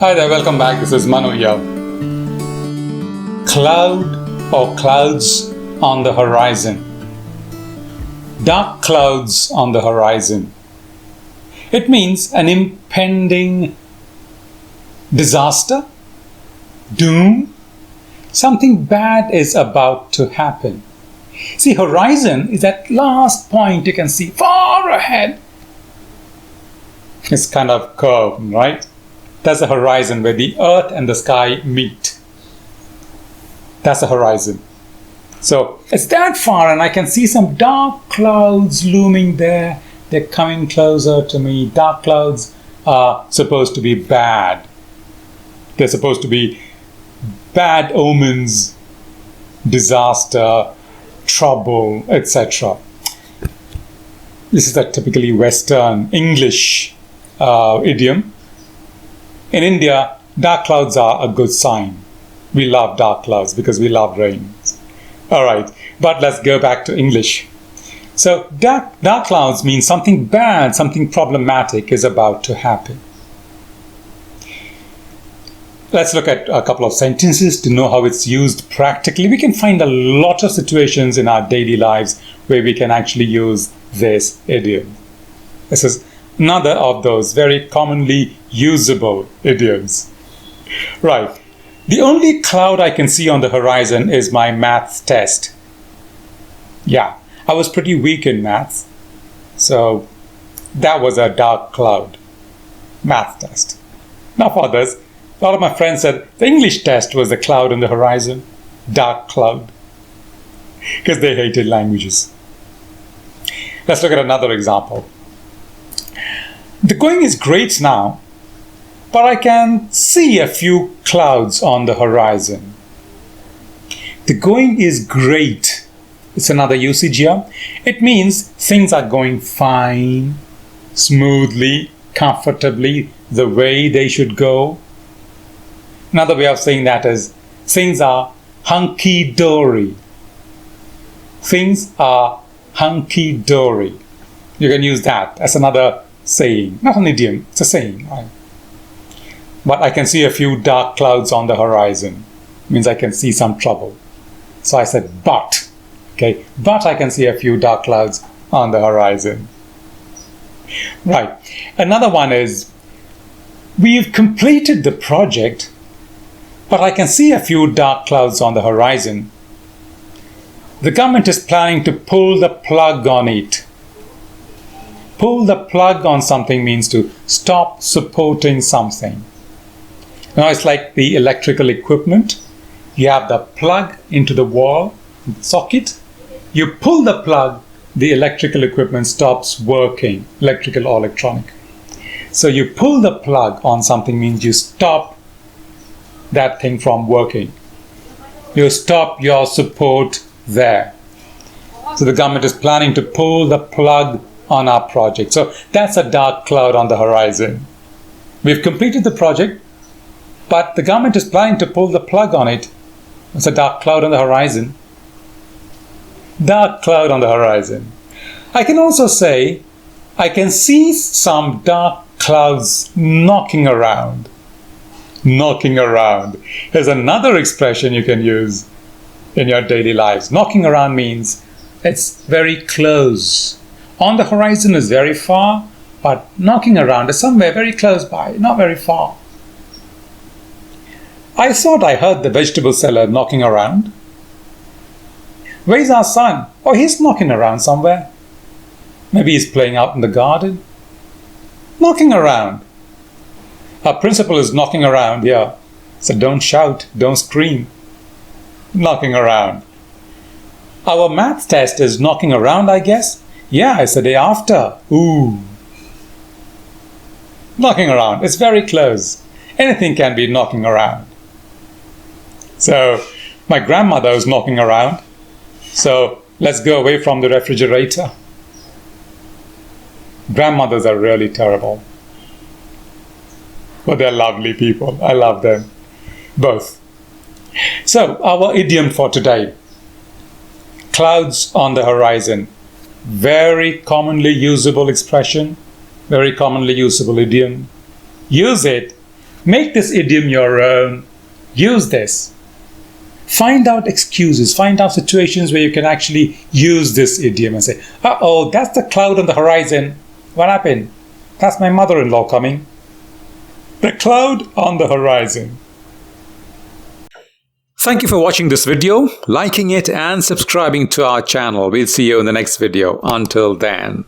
Hi there, welcome back. This is Manu here. Cloud or clouds on the horizon. Dark clouds on the horizon. It means an impending disaster, doom. Something bad is about to happen. See, horizon is that last point you can see far ahead. It's kind of curved, right? That's the horizon where the earth and the sky meet. That's the horizon. So it's that far and I can see some dark clouds looming there. They're coming closer to me. Dark clouds are supposed to be bad. They're supposed to be bad omens, disaster, trouble, etc. This is a typically Western English idiom. In India, dark clouds are a good sign. We love dark clouds because we love rain. All right, but let's go back to English. So dark clouds mean something bad, something problematic is about to happen. Let's look at a couple of sentences to know how it's used practically. We can find a lot of situations in our daily lives where we can actually use this idiom. This is another of those very commonly usable idioms. Right. The only cloud I can see on the horizon is my maths test. Yeah, I was pretty weak in maths. So that was a dark cloud. Math test. Now for others, a lot of my friends said the English test was the cloud on the horizon. Dark cloud. Because they hated languages. Let's look at another example. The going is great now, but I can see a few clouds on the horizon. The going is great. It's another usage here. It means things are going fine, smoothly, comfortably, the way they should go. Another way of saying that is things are hunky-dory. Things are hunky-dory. You can use that as another saying, not an idiom, it's a saying. Right? But I can see a few dark clouds on the horizon. Means I can see some trouble. So I said, but. Okay, but I can see a few dark clouds on the horizon. Right. Another one is, we've completed the project, but I can see a few dark clouds on the horizon. The government is planning to pull the plug on it. Pull the plug on something means to stop supporting something. Now it's like the electrical equipment. You have the plug into the wall, socket. You pull the plug, the electrical equipment stops working, electrical or electronic. So you pull the plug on something means you stop that thing from working. You stop your support there. So the government is planning to pull the plug on our project. So that's a dark cloud on the horizon. We've completed the project, but the government is planning to pull the plug on it. It's a dark cloud on the horizon. Dark cloud on the horizon. I can also say, I can see some dark clouds knocking around. Knocking around. There's another expression you can use in your daily lives. Knocking around means it's very close. On the horizon is very far, but knocking around is somewhere very close by, not very far. I thought I heard the vegetable seller knocking around. Where's our son? Oh, he's knocking around somewhere. Maybe he's playing out in the garden. Knocking around. Our principal is knocking around, yeah. So don't shout, don't scream. Knocking around. Our math test is knocking around, I guess. Yeah, it's the day after. Ooh. Knocking around. It's very close. Anything can be knocking around. So, my grandmother is knocking around. So, let's go away from the refrigerator. Grandmothers are really terrible. But they're lovely people. I love them. Both. So, our idiom for today. Clouds on the horizon. Very commonly usable expression, very commonly usable idiom. Use it Make this idiom your own. Use this. Find out excuses, find out situations where you can actually use this idiom and say, uh-oh, that's the cloud on the horizon. What happened? That's my mother-in-law coming. The cloud on the horizon. Thank you for watching this video, liking it and subscribing to our channel. We'll see you in the next video. Until then.